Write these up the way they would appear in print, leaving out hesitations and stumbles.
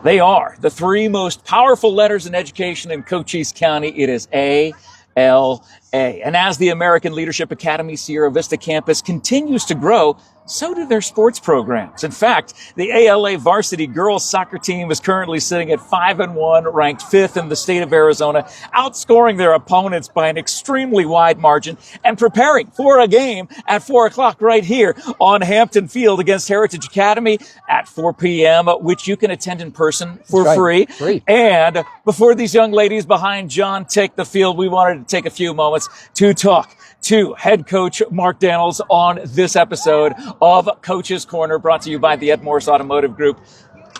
They are the three most powerful letters in education in Cochise County. It is ALA. And as the American Leadership Academy Sierra Vista campus continues to grow, so do their sports programs. In fact, the ALA varsity girls soccer team is currently sitting at 5-1, ranked 5th in the state of Arizona, outscoring their opponents by an extremely wide margin and preparing for a game at 4 o'clock right here on Hampton Field against Heritage Academy at 4 p.m., which you can attend in person for free. And before these young ladies behind John take the field, we wanted to take a few moments to talk to head coach Mark Dannels on this episode of Coach's Corner, brought to you by the Morse Automotive Group.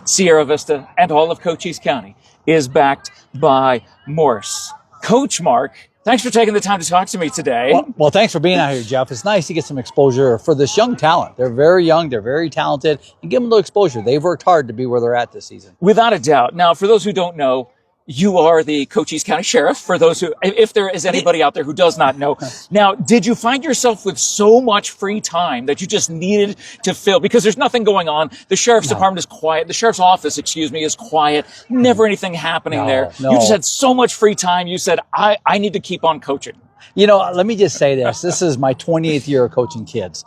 Sierra Vista and all of Cochise County is backed by Morse. Coach Mark, thanks for taking the time to talk to me today. Well, thanks for being out here, Jeff. It's nice to get some exposure for this young talent. They're very young, they're very talented, and give them a little exposure. They've worked hard to be where they're at this season. Without a doubt. Now, for those who don't know, you are the Cochise County Sheriff, for those who, if there is anybody out there who does not know. Now, did you find yourself with so much free time that you just needed to fill? Because there's nothing going on. The Sheriff's Department is quiet. The Sheriff's Office, is quiet. Never anything happening there. You just had so much free time. You said, I need to keep on coaching. You know, let me just say this. This is my 28th year of coaching kids.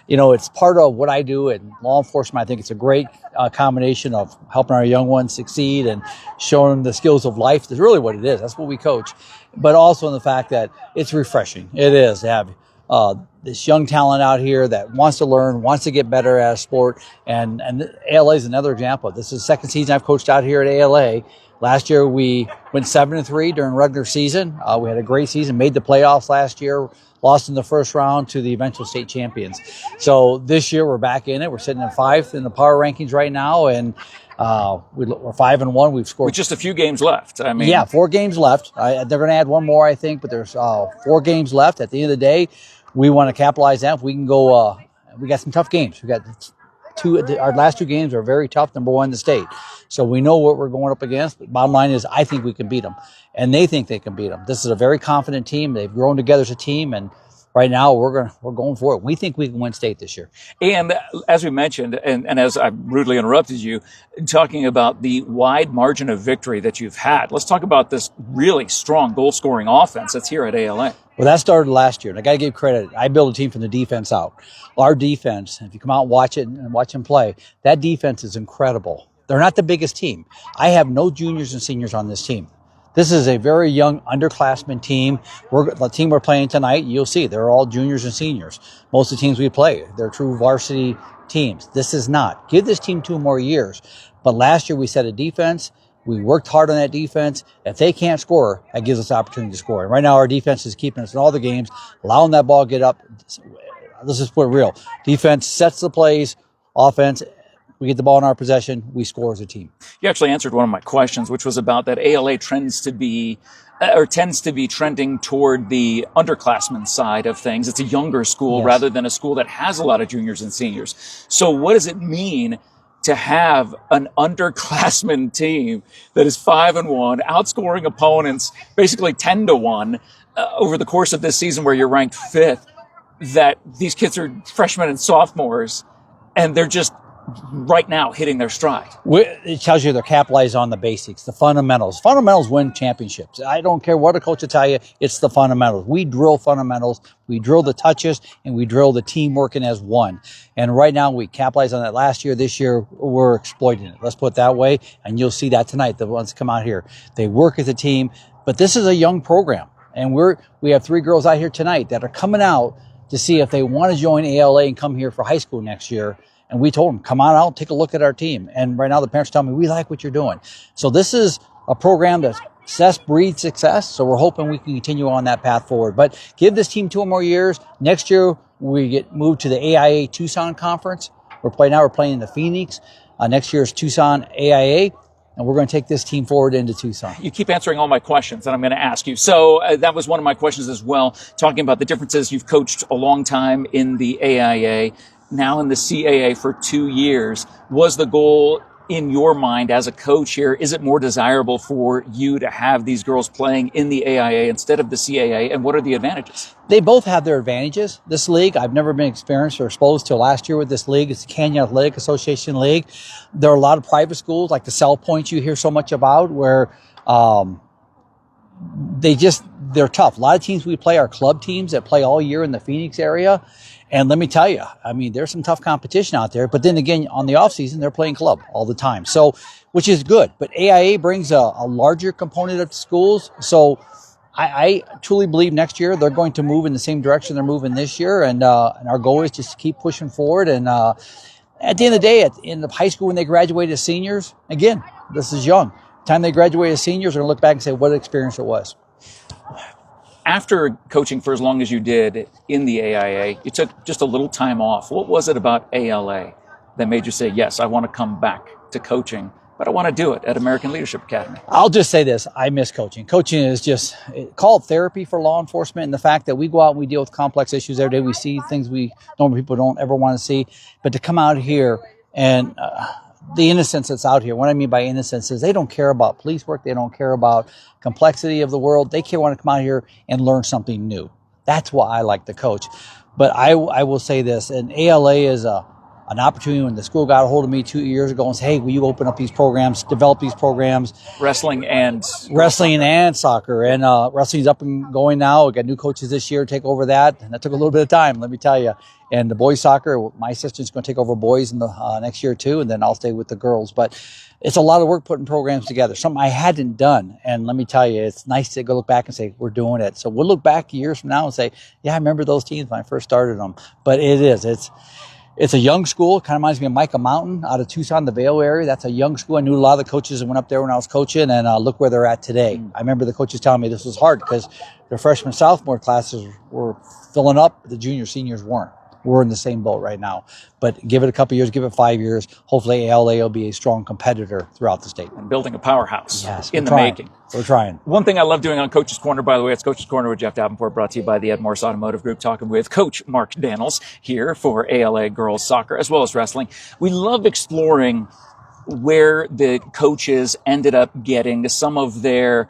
You know, it's part of what I do in law enforcement. I think it's a great combination of helping our young ones succeed and showing them the skills of life. That's really what it is. That's what we coach. But also in the fact that it's refreshing. It is to have this young talent out here that wants to learn, wants to get better at a sport. And ALA is another example. This is the second season I've coached out here at ALA. Last year, we went 7-3 during regular season. We had a great season, made the playoffs last year, lost in the first round to the eventual state champions. So this year, we're back in it. We're sitting in 5th in the power rankings right now, and we're 5-1. We've scored with just a few games left. I mean, 4 games left. They're going to add one more, I think, but there's 4 games left. At the end of the day, we want to capitalize that. If we can go, we got some tough games. We got our last 2 games are very tough, number 1 in the state. So we know what we're going up against. But bottom line is, I think we can beat them, and they think they can beat them. This is a very confident team. They've grown together as a team, and right now we're going for it. We think we can win state this year. And as we mentioned, and as I rudely interrupted you, talking about the wide margin of victory that you've had, let's talk about this really strong goal-scoring offense that's here at ALA. Well, that started last year, and I got to give credit. I built a team from the defense out. Our defense, if you come out and watch it and watch them play, that defense is incredible. They're not the biggest team. I have no juniors and seniors on this team. This is a very young underclassmen team. The team we're playing tonight, you'll see, they're all juniors and seniors. Most of the teams we play, they're true varsity teams. This is not. Give this team 2 more years. But last year we set a defense. We worked hard on that defense. If they can't score, that gives us the opportunity to score. And right now our defense is keeping us in all the games, allowing that ball to get up. Let's just put it real. Defense sets the plays. Offense, we get the ball in our possession, we score as a team. You actually answered one of my questions, which was about that ALA tends to be trending toward the underclassmen side of things. It's a younger school rather than a school that has a lot of juniors and seniors. So what does it mean to have an underclassmen team that is 5-1, outscoring opponents basically 10-1 over the course of this season, where you're ranked 5th, that these kids are freshmen and sophomores, and they're just right now hitting their stride? It tells you they're capitalized on the basics, the fundamentals. Fundamentals win championships. I don't care what a coach will tell you, it's the fundamentals. We drill fundamentals, we drill the touches, and we drill the team working as one. And right now we capitalized on that last year. This year we're exploiting it. Let's put it that way. And you'll see that tonight, the ones that come out here. They work as a team, but this is a young program. And we have 3 girls out here tonight that are coming out to see if they want to join ALA and come here for high school next year. And we told them, come on out, take a look at our team. And right now the parents tell me, we like what you're doing. So this is a program that success breeds success. So we're hoping we can continue on that path forward. But give this team 2 more years. Next year, we get moved to the AIA Tucson Conference. We're playing in the Phoenix. Next year is Tucson AIA. And we're going to take this team forward into Tucson. You keep answering all my questions that I'm going to ask you. So that was one of my questions as well, talking about the differences. You've coached a long time in the AIA, now in the CAA for 2 years. Was the goal in your mind as a coach here, is it more desirable for you to have these girls playing in the AIA instead of the CAA, and what are the advantages? They both have their advantages. This league, I've never been experienced or exposed to last year with this league. It's the Canyon Athletic Association League. There are a lot of private schools like the Cell Point you hear so much about where they're tough. A lot of teams we play are club teams that play all year in the Phoenix area. And let me tell you, I mean, there's some tough competition out there. But then again, on the off season, they're playing club all the time. So, which is good. But AIA brings a larger component of schools. So I truly believe next year they're going to move in the same direction they're moving this year. And our goal is just to keep pushing forward. And at the end of the day, in the high school when they graduate as seniors, again, this is young. The time they graduate as seniors, they're going to look back and say what an experience it was. After coaching for as long as you did in the AIA, you took just a little time off. What was it about ALA that made you say, yes, I want to come back to coaching, but I want to do it at American Leadership Academy? I'll just say this. I miss coaching. Coaching is just called therapy for law enforcement, and the fact that we go out and we deal with complex issues every day. We see things we normal people don't ever want to see. But to come out here and the innocence that's out here. What I mean by innocence is they don't care about police work. They don't care about complexity of the world. They want to come out here and learn something new. That's why I like to coach. But I will say this, and ALA is an opportunity when the school got a hold of me 2 years ago and said, hey, will you open up these programs, develop these programs? Wrestling and soccer. And wrestling's up and going now. We got new coaches this year to take over that. And that took a little bit of time, let me tell you. And the boys soccer, my assistant's going to take over boys in the next year too, and then I'll stay with the girls. But it's a lot of work putting programs together, something I hadn't done. And let me tell you, it's nice to go look back and say, we're doing it. So we'll look back years from now and say, yeah, I remember those teams when I first started them. But it's a young school. It kind of reminds me of Micah Mountain out of Tucson, the Vale area. That's a young school. I knew a lot of the coaches that went up there when I was coaching, and look where they're at today. I remember the coaches telling me this was hard because their freshman, sophomore classes were filling up. The junior, seniors weren't. We're in the same boat right now. But give it a couple years, give it 5 years. Hopefully ALA will be a strong competitor throughout the state. And building a powerhouse in the making. We're trying. One thing I love doing on Coach's Corner, by the way, it's Coach's Corner with Jeff Davenport, brought to you by the Morse Automotive Group, talking with Coach Mark Dannels here for ALA girls soccer as well as wrestling. We love exploring where the coaches ended up getting some of their,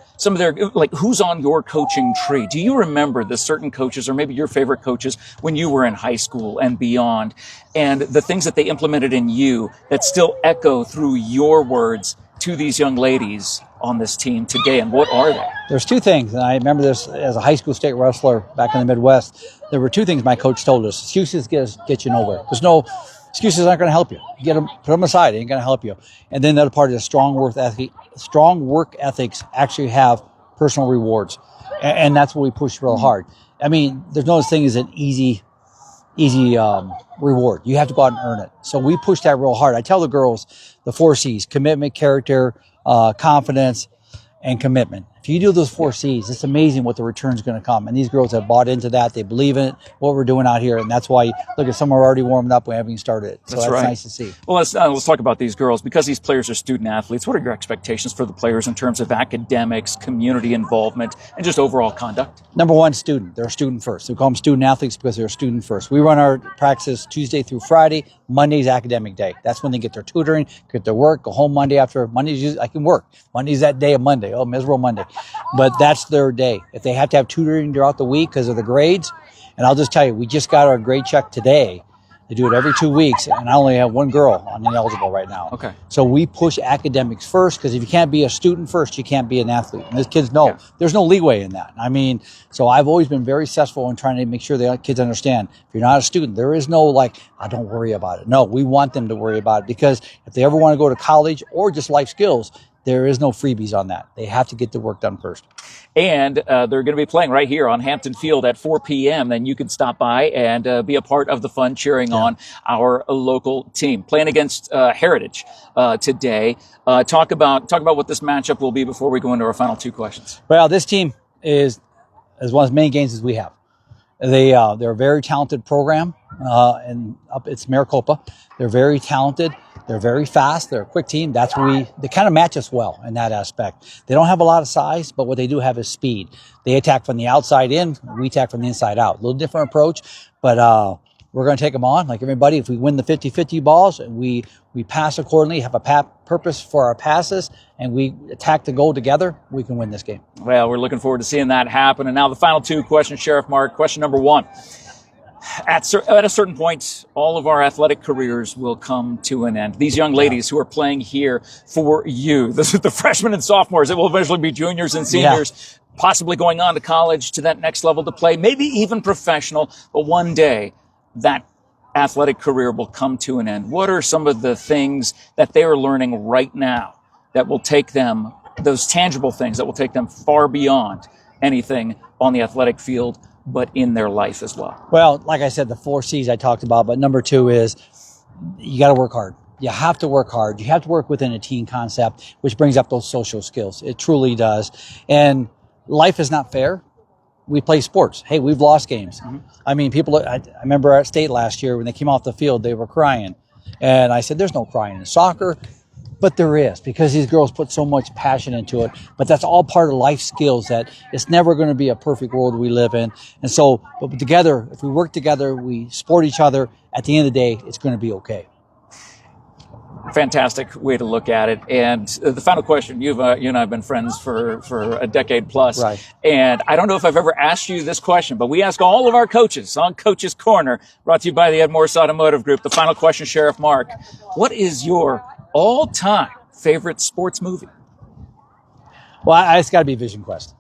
like, who's on your coaching tree? Do you remember the certain coaches or maybe your favorite coaches when you were in high school and beyond, and the things that they implemented in you that still echo through your words to these young ladies on this team today, and what are they? There's two things, and I remember this as a high school state wrestler back in the Midwest. There were two things my coach told us. Excuses get you nowhere. There's no excuses aren't going to help you. You get them, put them aside. It ain't going to help you. And then the other part is strong work ethics actually have personal rewards, and that's what we push real hard. I mean, there's no such thing as an easy reward. You have to go out and earn it. So we push that real hard. I tell the girls the 4 C's: commitment, character, confidence, and commitment. If you do those 4 C's, it's amazing what the return is going to come. And these girls have bought into that. They believe in it, what we're doing out here. And that's why, look, some are already warming up. We haven't even started it. So that's right. Nice to see. Well, let's talk about these girls. Because these players are student athletes, what are your expectations for the players in terms of academics, community involvement, and just overall conduct? Number one, student. They're a student first. We call them student athletes because they're a student first. We run our practices Tuesday through Friday. Monday's academic day. That's when they get their tutoring, get their work, go home Monday after. Monday's usually, I can work. Monday's that day of Monday. Oh, miserable Monday. But that's their day. If they have to have tutoring throughout the week because of the grades, and I'll just tell you, we just got our grade check today. They do it every 2 weeks, and I only have one girl on ineligible right now. Okay. So we push academics first, because if you can't be a student first, you can't be an athlete. And these kids know there's no leeway in that. I mean, so I've always been very successful in trying to make sure the kids understand, if you're not a student, there is no like, don't worry about it. No, we want them to worry about it, because if they ever want to go to college or just life skills, there is no freebies on that. They have to get the work done first. And they're going to be playing right here on Hampton Field at 4 p.m. Then you can stop by and be a part of the fun cheering on our local team. Playing against Heritage today. Talk about what this matchup will be before we go into our final 2 questions. Well, this team is as one of as many games as we have. They're a very talented program, and it's Maricopa. They're very talented. They're very fast. They're a quick team. They kind of match us well in that aspect. They don't have a lot of size, but what they do have is speed. They attack from the outside in. We attack from the inside out. A little different approach, but we're going to take them on like everybody. If we win the 50-50 balls, and we pass accordingly, have a purpose for our passes, and we attack the goal together, we can win this game. Well, we're looking forward to seeing that happen. And now the final two questions, Sheriff Mark. Question number one. At a certain point, all of our athletic careers will come to an end. These young ladies who are playing here for you, the freshmen and sophomores, it will eventually be juniors and seniors, possibly going on to college to that next level to play, maybe even professional. But one day, that athletic career will come to an end. What are some of the things that they are learning right now that will take them, those tangible things that will take them far beyond anything on the athletic field, but in their life as well? Well, like I said, the 4 C's I talked about, but number 2 is you got to work hard. You have to work hard. You have to work within a team concept, which brings up those social skills. It truly does. And life is not fair. We play sports. Hey, we've lost games. Mm-hmm. I mean, I remember at state last year when they came off the field, they were crying. And I said, there's no crying in soccer. But there is, because these girls put so much passion into it. But that's all part of life skills, that it's never going to be a perfect world we live in. And so, but together, if we work together, we support each other, at the end of the day, it's going to be okay. Fantastic way to look at it. And the final question, you and I have been friends for a decade plus. Right. And I don't know if I've ever asked you this question, but we ask all of our coaches on Coach's Corner, brought to you by the Morse Automotive Group. The final question, Sheriff Mark, what is your all-time favorite sports movie? Well, it's got to be Vision Quest.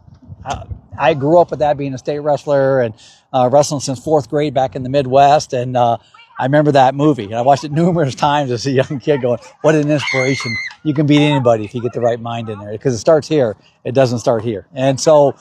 I grew up with that, being a state wrestler and wrestling since 4th grade back in the Midwest. And I remember that movie. And I watched it numerous times as a young kid going, what an inspiration. You can beat anybody if you get the right mind in there. Because it starts here. It doesn't start here. And so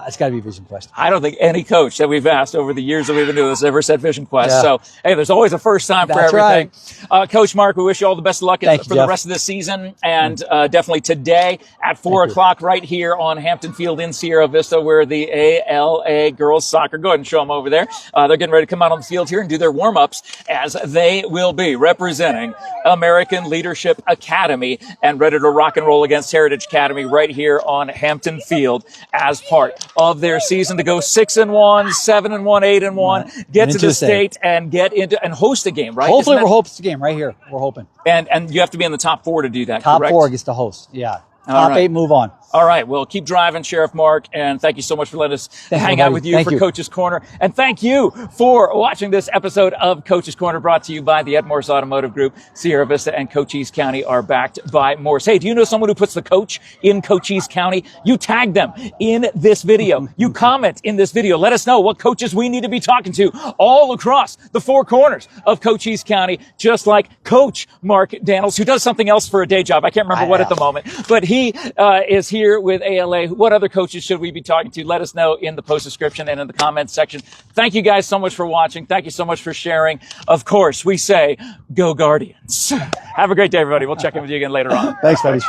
it's got to be Vision Quest. I don't think any coach that we've asked over the years that we've been doing this ever said Vision Quest. Yeah. So, hey, there's always a first time for everything. Right. Coach Mark, we wish you all the best of luck for the rest of the season. And definitely today at 4 o'clock right here on Hampton Field in Sierra Vista, where the ALA girls soccer, go ahead and show them over there. They're getting ready to come out on the field here and do their warm-ups, as they will be representing American Leadership Academy and ready to rock and roll against Heritage Academy right here on Hampton Field as part of their season to go 6-1, 7-1, 8-1, get to the state and get into and host a game, right? Hopefully we'll host a game right here. We're hoping. And you have to be in the top 4 to do that, Top correct? 4 gets to host, yeah. Top 8, move on. All right. Well, keep driving, Sheriff Mark, and thank you so much for letting us hang out with you for Coach's Corner. And thank you for watching this episode of Coach's Corner, brought to you by the Morse Automotive Group. Sierra Vista and Cochise County are backed by Morse. Hey, do you know someone who puts the coach in Cochise County? You tag them in this video. You comment in this video. Let us know what coaches we need to be talking to all across the 4 corners of Cochise County, just like Coach Mark Dannels, who does something else for a day job. I can't remember what at the moment, but he is here with ALA. What other coaches should we be talking to? Let us know in the post description and in the comments section. Thank you guys so much for watching. Thank you so much for sharing. Of course, we say, go Guardians. Have a great day, everybody. We'll check in with you again later on. Thanks, buddy.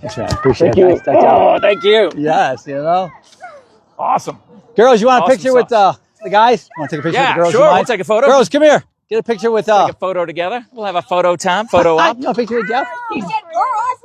Thanks, man. Appreciate it. Thank you. Yes, Awesome. Girls, you want a picture with the guys? Want to take a picture with the girls? Sure. We'll take a photo. Girls, come here. Get a picture with take a photo together. We'll have a photo time. Photo op. You want a picture with Jeff? He said girls.